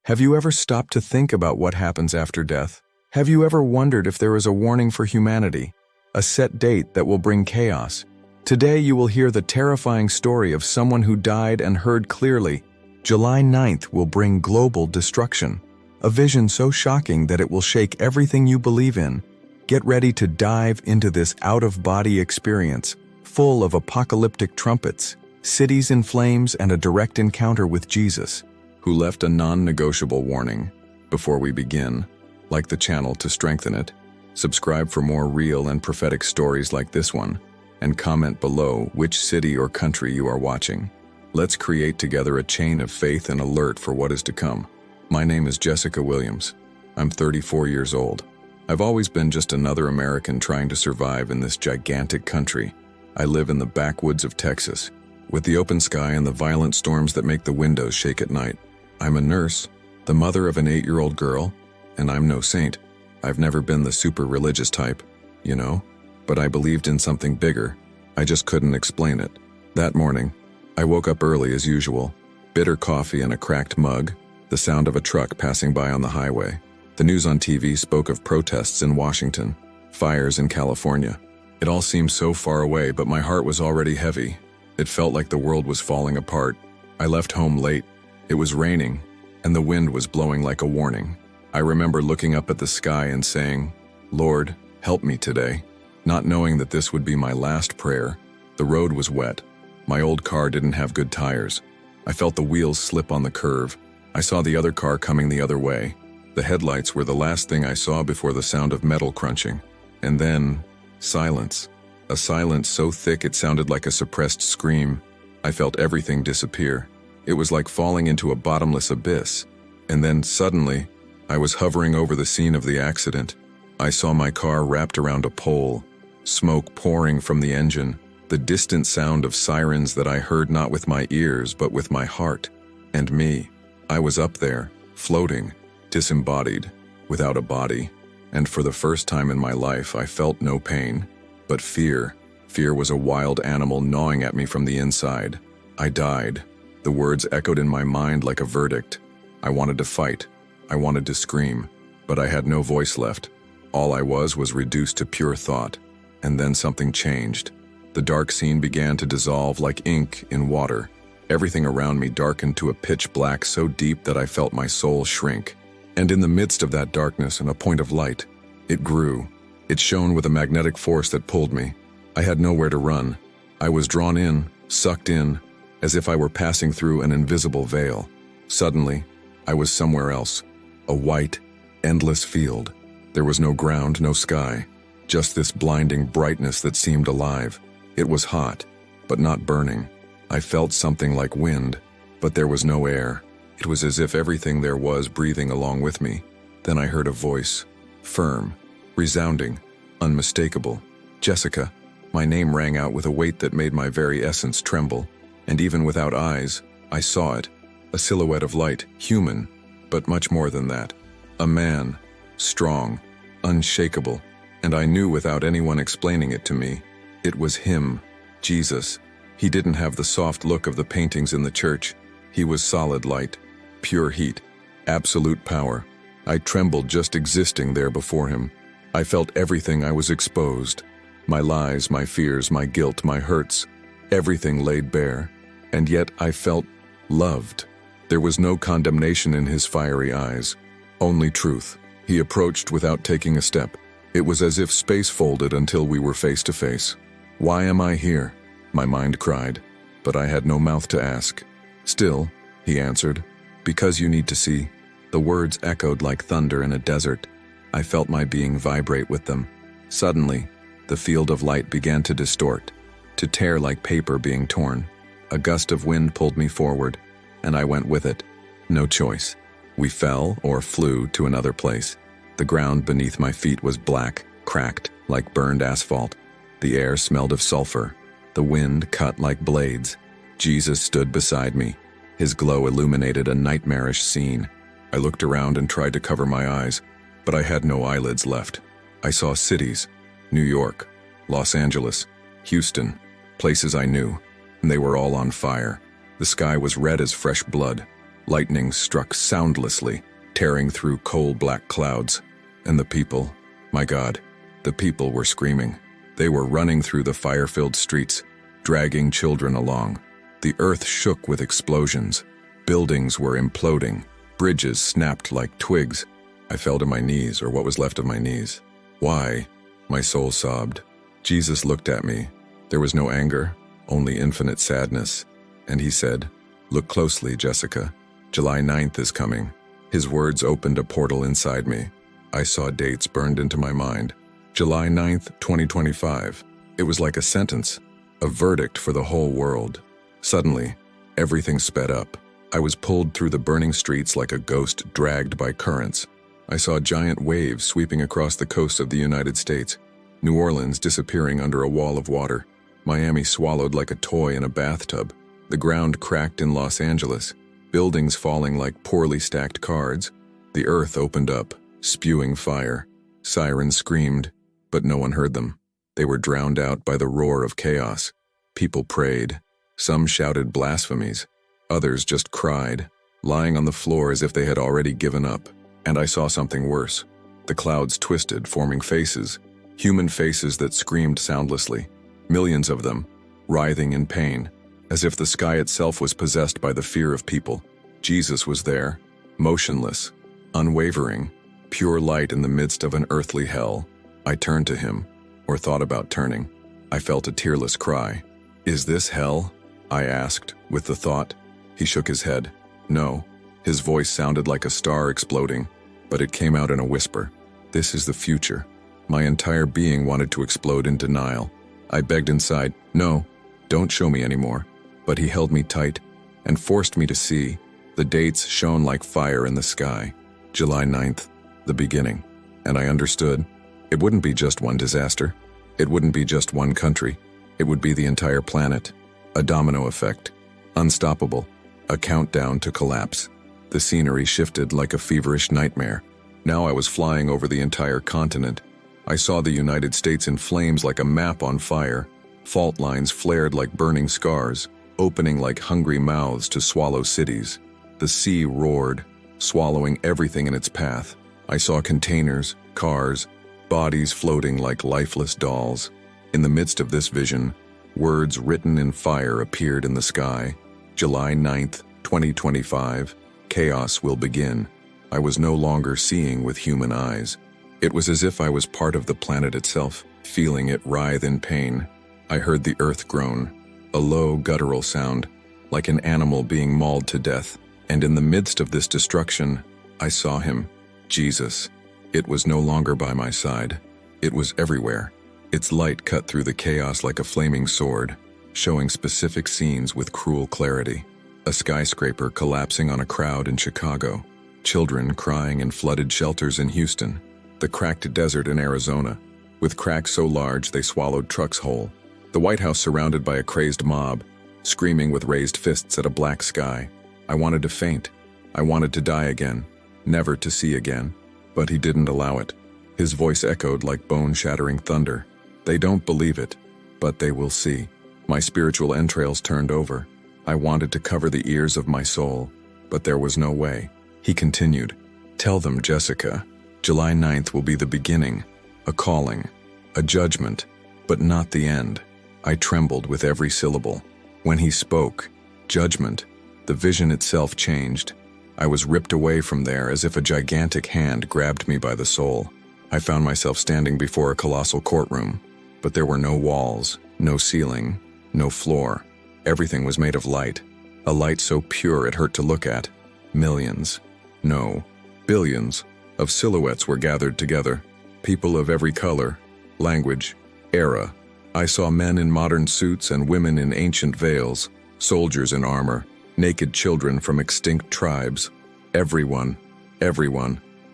Have you ever stopped to think about what happens after death? Have you ever wondered if there is a warning for humanity? A set date that will bring chaos? Today you will hear the terrifying story of someone who died and heard clearly. July 9th will bring global destruction. A vision so shocking that it will shake everything you believe in. Get ready to dive into this out-of-body experience, full of apocalyptic trumpets, cities in flames, and a direct encounter with Jesus, who left a non-negotiable warning. Before we begin, like the channel to strengthen it, subscribe for more real and prophetic stories like this one, and comment below which city or country you are watching. Let's create together a chain of faith and alert for what is to come. My name is Jessica Williams. I'm 34 years old. I've always been just another American trying to survive in this gigantic country. I live in the backwoods of Texas, with the open sky and the violent storms that make the windows shake at night. I'm a nurse, the mother of an 8-year-old girl, and I'm no saint. I've never been the super religious type, you know, but I believed in something bigger. I just couldn't explain it. That morning, I woke up early as usual. Bitter coffee and a cracked mug, the sound of a truck passing by on the highway. The news on TV spoke of protests in Washington, fires in California. It all seemed so far away, but my heart was already heavy. It felt like the world was falling apart. I left home late. It was raining, and the wind was blowing like a warning. I remember looking up at the sky and saying, "Lord, help me today." Not knowing that this would be my last prayer. The road was wet. My old car didn't have good tires. I felt the wheels slip on the curve. I saw the other car coming the other way. The headlights were the last thing I saw before the sound of metal crunching. And then, silence. A silence so thick it sounded like a suppressed scream. I felt everything disappear. It was like falling into a bottomless abyss. And then, suddenly, I was hovering over the scene of the accident. I saw my car wrapped around a pole, smoke pouring from the engine, the distant sound of sirens that I heard not with my ears but with my heart. And me. I was up there, floating, disembodied, without a body. And for the first time in my life, I felt no pain, but fear. Fear was a wild animal gnawing at me from the inside. I died. The words echoed in my mind like a verdict. I wanted to fight. I wanted to scream, but I had no voice left. All I was reduced to pure thought. And then something changed. The dark scene began to dissolve like ink in water. Everything around me darkened to a pitch black so deep that I felt my soul shrink. And in the midst of that darkness and a point of light, it grew. It shone with a magnetic force that pulled me. I had nowhere to run. I was drawn in, sucked in, as if I were passing through an invisible veil. Suddenly, I was somewhere else. A white, endless field. There was no ground, no sky. Just this blinding brightness that seemed alive. It was hot, but not burning. I felt something like wind, but there was no air. It was as if everything there was breathing along with me. Then I heard a voice, firm, resounding, unmistakable. Jessica. My name rang out with a weight that made my very essence tremble. And even without eyes, I saw it. A silhouette of light, human, but much more than that. A man, strong, unshakable, and I knew without anyone explaining it to me, it was him, Jesus. He didn't have the soft look of the paintings in the church. He was solid light, pure heat, absolute power. I trembled just existing there before him. I felt everything. I was exposed. My lies, my fears, my guilt, my hurts, everything laid bare. And yet I felt loved. There was no condemnation in his fiery eyes, only truth. He approached without taking a step. It was as if space folded until we were face to face. "Why am I here?" my mind cried, but I had no mouth to ask. "Still," he answered, "because you need to see." The words echoed like thunder in a desert. I felt my being vibrate with them. Suddenly, the field of light began to distort, to tear like paper being torn. A gust of wind pulled me forward, and I went with it. No choice. We fell or flew to another place. The ground beneath my feet was black, cracked, like burned asphalt. The air smelled of sulfur. The wind cut like blades. Jesus stood beside me. His glow illuminated a nightmarish scene. I looked around and tried to cover my eyes, but I had no eyelids left. I saw cities, New York, Los Angeles, Houston, places I knew, and they were all on fire. The sky was red as fresh blood. Lightning struck soundlessly, tearing through coal-black clouds. And the people, my God, the people were screaming. They were running through the fire-filled streets, dragging children along. The earth shook with explosions. Buildings were imploding. Bridges snapped like twigs. I fell to my knees, or what was left of my knees. Why? My soul sobbed. Jesus looked at me. There was no anger, only infinite sadness. And he said, "Look closely, Jessica. July 9th is coming." His words opened a portal inside me. I saw dates burned into my mind. July 9th, 2025. It was like a sentence, a verdict for the whole world. Suddenly, everything sped up. I was pulled through the burning streets like a ghost dragged by currents. I saw giant waves sweeping across the coast of the United States. New Orleans disappearing under a wall of water. Miami swallowed like a toy in a bathtub. The ground cracked in Los Angeles. Buildings falling like poorly stacked cards. The earth opened up, spewing fire. Sirens screamed, but no one heard them. They were drowned out by the roar of chaos. People prayed. Some shouted blasphemies. Others just cried, lying on the floor as if they had already given up. And I saw something worse. The clouds twisted, forming faces. Human faces that screamed soundlessly. Millions of them, writhing in pain, as if the sky itself was possessed by the fear of people. Jesus was there, motionless, unwavering, pure light in the midst of an earthly hell. I turned to him, or thought about turning. I felt a tearless cry. "Is this hell?" I asked, with the thought. He shook his head. No. His voice sounded like a star exploding, but it came out in a whisper. "This is the future." My entire being wanted to explode in denial. I begged inside, "No, don't show me anymore." But he held me tight and forced me to see. The dates shone like fire in the sky. July 9th, the beginning. And I understood. It wouldn't be just one disaster. It wouldn't be just one country. It would be the entire planet. A domino effect. Unstoppable. A countdown to collapse. The scenery shifted like a feverish nightmare. Now I was flying over the entire continent. I saw the United States in flames like a map on fire. Fault lines flared like burning scars, opening like hungry mouths to swallow cities. The sea roared, swallowing everything in its path. I saw containers, cars, bodies floating like lifeless dolls. In the midst of this vision, words written in fire appeared in the sky. July 9th, 2025, chaos will begin. I was no longer seeing with human eyes. It was as if I was part of the planet itself, feeling it writhe in pain. I heard the earth groan, a low guttural sound, like an animal being mauled to death. And in the midst of this destruction, I saw him, Jesus. It was no longer by my side. It was everywhere. Its light cut through the chaos like a flaming sword, showing specific scenes with cruel clarity. A skyscraper collapsing on a crowd in Chicago. Children crying in flooded shelters in Houston. The cracked desert in Arizona, with cracks so large they swallowed trucks whole. The White House surrounded by a crazed mob, screaming with raised fists at a black sky. I wanted to faint. I wanted to die again, never to see again. But he didn't allow it. His voice echoed like bone-shattering thunder. They don't believe it, but they will see. My spiritual entrails turned over. I wanted to cover the ears of my soul, but there was no way. He continued, "Tell them, Jessica, July 9th will be the beginning, a calling, a judgment, but not the end." I trembled with every syllable. When he spoke, judgment, the vision itself changed. I was ripped away from there as if a gigantic hand grabbed me by the soul. I found myself standing before a colossal courtroom, but there were no walls, no ceiling, no floor. Everything was made of light, a light so pure it hurt to look at. Millions, no, billions, of silhouettes were gathered together, people of every color, language, era. I saw men in modern suits and women in ancient veils, soldiers in armor, naked children from extinct tribes. Everyone,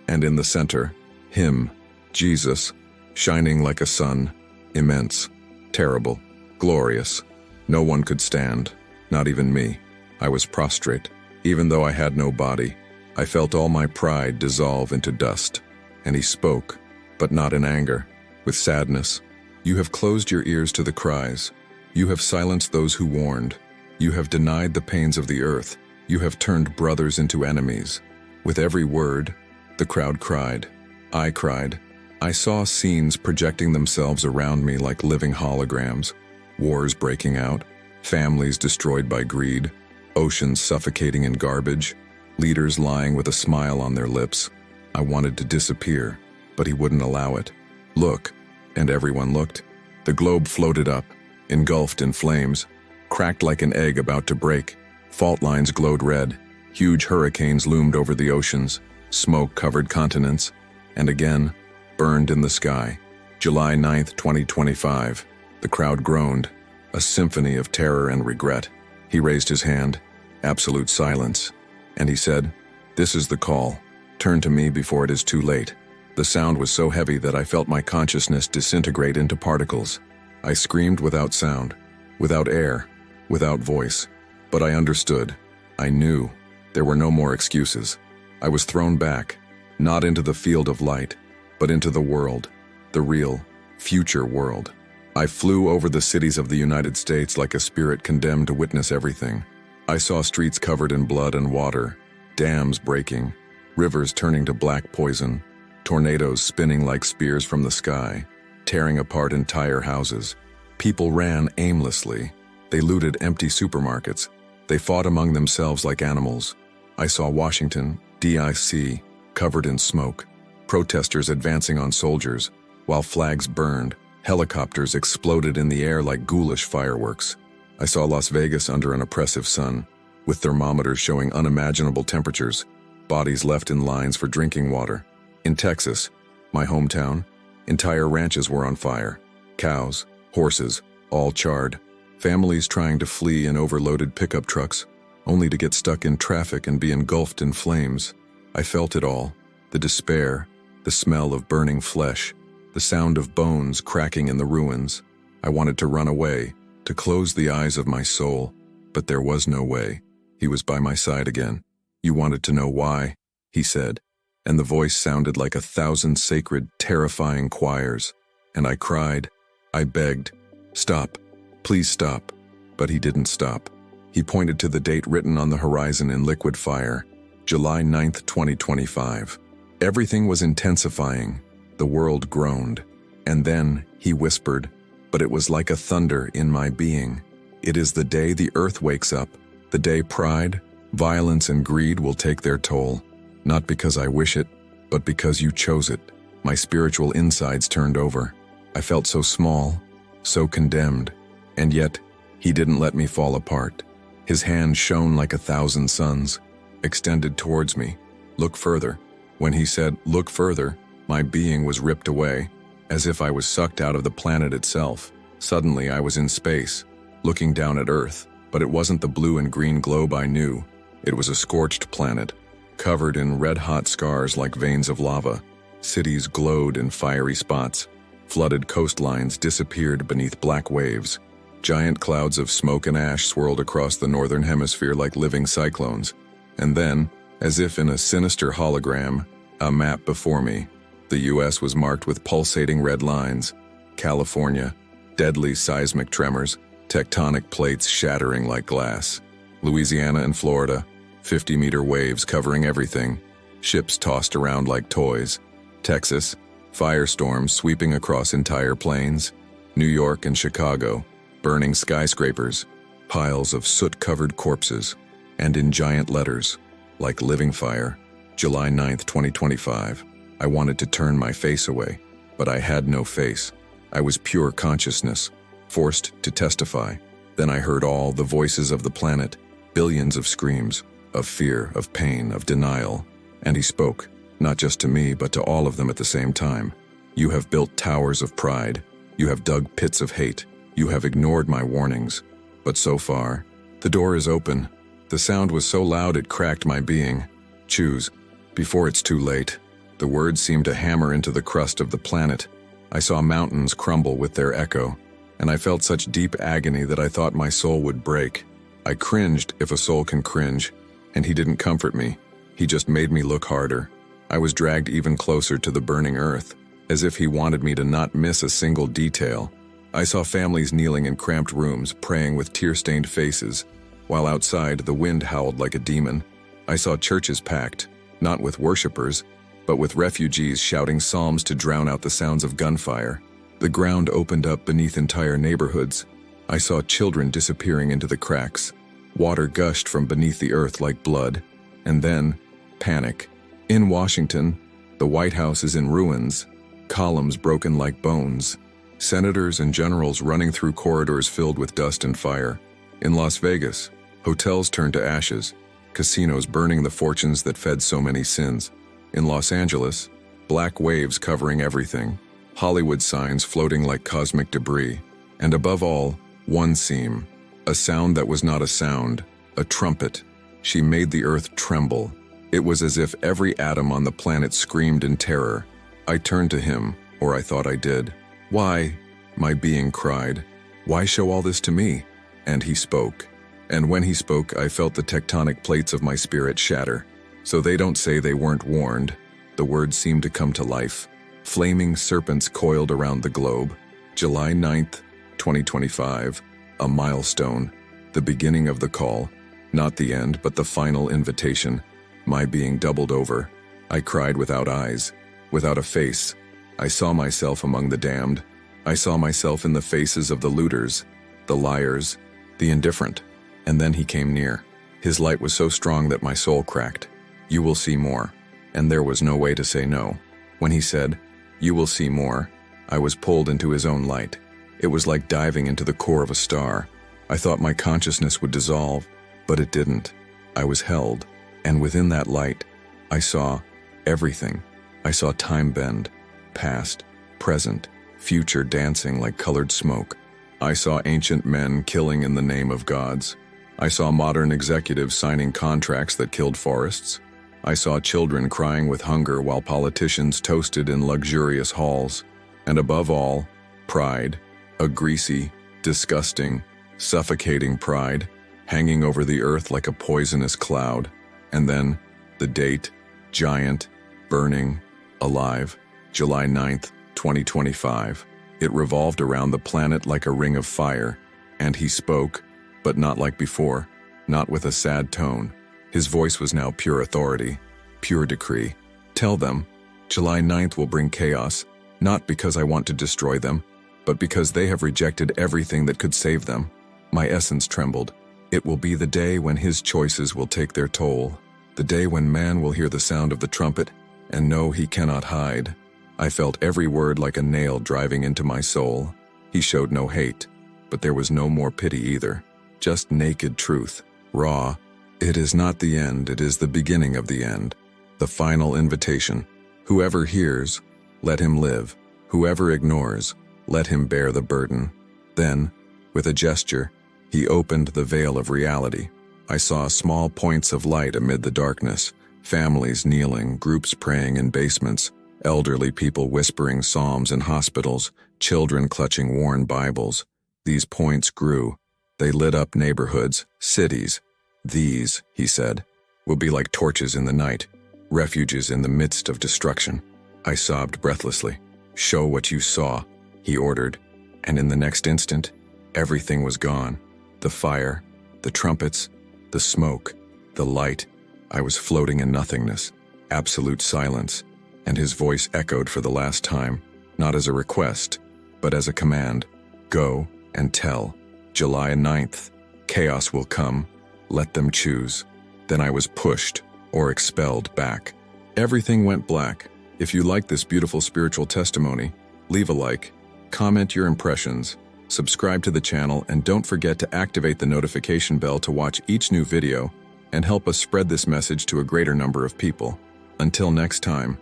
and in the center, him, Jesus, shining like a sun, immense, terrible, glorious. No one could stand, not even me. I was prostrate. Even though I had no body, I felt all my pride dissolve into dust. And he spoke, but not in anger, with sadness. "You have closed your ears to the cries. You have silenced those who warned. You have denied the pains of the earth. You have turned brothers into enemies." With every word, the crowd cried. I cried. I saw scenes projecting themselves around me like living holograms. Wars breaking out, families destroyed by greed, oceans suffocating in garbage, leaders lying with a smile on their lips. I wanted to disappear, but he wouldn't allow it. "Look," and everyone looked. The globe floated up, engulfed in flames, cracked like an egg about to break. Fault lines glowed red. Huge hurricanes loomed over the oceans. Smoke covered continents, and again, burned in the sky. July 9th, 2025. The crowd groaned, a symphony of terror and regret. He raised his hand, absolute silence, and he said, "This is the call. Turn to me before it is too late." The sound was so heavy that I felt my consciousness disintegrate into particles. I screamed without sound, without air, without voice. But I understood. I knew. There were no more excuses. I was thrown back, not into the field of light, but into the world, the real, future world. I flew over the cities of the United States like a spirit condemned to witness everything. I saw streets covered in blood and water, dams breaking, rivers turning to black poison, tornadoes spinning like spears from the sky, tearing apart entire houses. People ran aimlessly. They looted empty supermarkets. They fought among themselves like animals. I saw Washington, D.C., covered in smoke, protesters advancing on soldiers, while flags burned, helicopters exploded in the air like ghoulish fireworks. I saw Las Vegas under an oppressive sun, with thermometers showing unimaginable temperatures, bodies left in lines for drinking water. In Texas, my hometown, entire ranches were on fire. Cows, horses, all charred. Families trying to flee in overloaded pickup trucks, only to get stuck in traffic and be engulfed in flames. I felt it all, the despair, the smell of burning flesh, the sound of bones cracking in the ruins. I wanted to run away, to close the eyes of my soul, but there was no way. He was by my side again. "You wanted to know why," he said, and the voice sounded like 1,000 sacred, terrifying choirs. And I cried, I begged, "Stop, please stop." But he didn't stop. He pointed to the date written on the horizon in liquid fire, July 9th, 2025. Everything was intensifying. The world groaned. And then he whispered, but it was like a thunder in my being. "It is the day the earth wakes up, the day pride, violence, and greed will take their toll. Not because I wish it, but because you chose it." My spiritual insides turned over. I felt so small, so condemned, and yet he didn't let me fall apart. His hand shone like 1,000 suns, extended towards me. "Look further." When he said, "Look further," my being was ripped away, as if I was sucked out of the planet itself. Suddenly I was in space, looking down at Earth, but it wasn't the blue and green globe I knew. It was a scorched planet, covered in red-hot scars like veins of lava. Cities glowed in fiery spots. Flooded coastlines disappeared beneath black waves. Giant clouds of smoke and ash swirled across the northern hemisphere like living cyclones. And then, as if in a sinister hologram, a map before me. The U.S. was marked with pulsating red lines. California, deadly seismic tremors, tectonic plates shattering like glass. Louisiana and Florida, 50-meter waves covering everything. Ships tossed around like toys. Texas, firestorms sweeping across entire plains. New York and Chicago, burning skyscrapers, piles of soot-covered corpses, and in giant letters, like living fire, July 9th, 2025. I wanted to turn my face away, but I had no face. I was pure consciousness, forced to testify. Then I heard all the voices of the planet, billions of screams, of fear, of pain, of denial. And he spoke, not just to me, but to all of them at the same time. "You have built towers of pride. You have dug pits of hate. You have ignored my warnings. But so far, the door is open." The sound was so loud it cracked my being. "Choose, before it's too late." The words seemed to hammer into the crust of the planet. I saw mountains crumble with their echo, and I felt such deep agony that I thought my soul would break. I cringed, if a soul can cringe, and he didn't comfort me. He just made me look harder. I was dragged even closer to the burning earth, as if he wanted me to not miss a single detail. I saw families kneeling in cramped rooms, praying with tear-stained faces, while outside the wind howled like a demon. I saw churches packed, not with worshippers, but with refugees shouting psalms to drown out the sounds of gunfire. The ground opened up beneath entire neighborhoods. I saw children disappearing into the cracks. Water gushed from beneath the earth like blood. And then, panic. In Washington, the White House is in ruins, columns broken like bones, senators and generals running through corridors filled with dust and fire. In Las Vegas, hotels turned to ashes, casinos burning the fortunes that fed so many sins. In Los Angeles, black waves covering everything, Hollywood signs floating like cosmic debris, and above all, one seam, a sound that was not a sound, a trumpet. She made the earth tremble. It was as if every atom on the planet screamed in terror. I turned to him, or I thought I did. "Why?" my being cried. "Why show all this to me?" And he spoke. And when he spoke, I felt the tectonic plates of my spirit shatter. So they don't say they weren't warned. The words seemed to come to life. Flaming serpents coiled around the globe. July 9th, 2025, a milestone, the beginning of the call, not the end, but the final invitation. My being doubled over. I cried without eyes, without a face. I saw myself among the damned. I saw myself in the faces of the looters, the liars, the indifferent. And then he came near. His light was so strong that my soul cracked. "You will see more." And there was no way to say no. When he said, "You will see more," I was pulled into his own light. It was like diving into the core of a star. I thought my consciousness would dissolve, but it didn't. I was held. And within that light, I saw everything. I saw time bend, past, present, future dancing like colored smoke. I saw ancient men killing in the name of gods. I saw modern executives signing contracts that killed forests. I saw children crying with hunger while politicians toasted in luxurious halls. And above all, pride, a greasy, disgusting, suffocating pride, hanging over the earth like a poisonous cloud. And then, the date, giant, burning, alive, July 9th, 2025. It revolved around the planet like a ring of fire, and he spoke, but not like before, not with a sad tone. His voice was now pure authority, pure decree. "Tell them, July 9th will bring chaos, not because I want to destroy them, but because they have rejected everything that could save them." My essence trembled. It will be the day when his choices will take their toll. The day when man will hear the sound of the trumpet and know he cannot hide. I felt every word like a nail driving into my soul. He showed no hate, but there was no more pity either. Just naked truth, raw. It is not the end, it is the beginning of the end. The final invitation. Whoever hears, let him live. Whoever ignores, let him bear the burden. Then, with a gesture, he opened the veil of reality. I saw small points of light amid the darkness, families kneeling, groups praying in basements, elderly people whispering psalms in hospitals, children clutching worn Bibles. These points grew. They lit up neighborhoods, cities. "These," he said, "will be like torches in the night, refuges in the midst of destruction." I sobbed breathlessly. "Show what you saw," he ordered, and in the next instant, everything was gone. The fire, the trumpets, the smoke, the light. I was floating in nothingness, absolute silence, and his voice echoed for the last time, not as a request, but as a command. "Go and tell. July 9th, chaos will come. Let them choose." Then I was pushed or expelled back. Everything went black. If you like this beautiful spiritual testimony, leave a like, comment your impressions, subscribe to the channel, and don't forget to activate the notification bell to watch each new video and help us spread this message to a greater number of people. Until next time,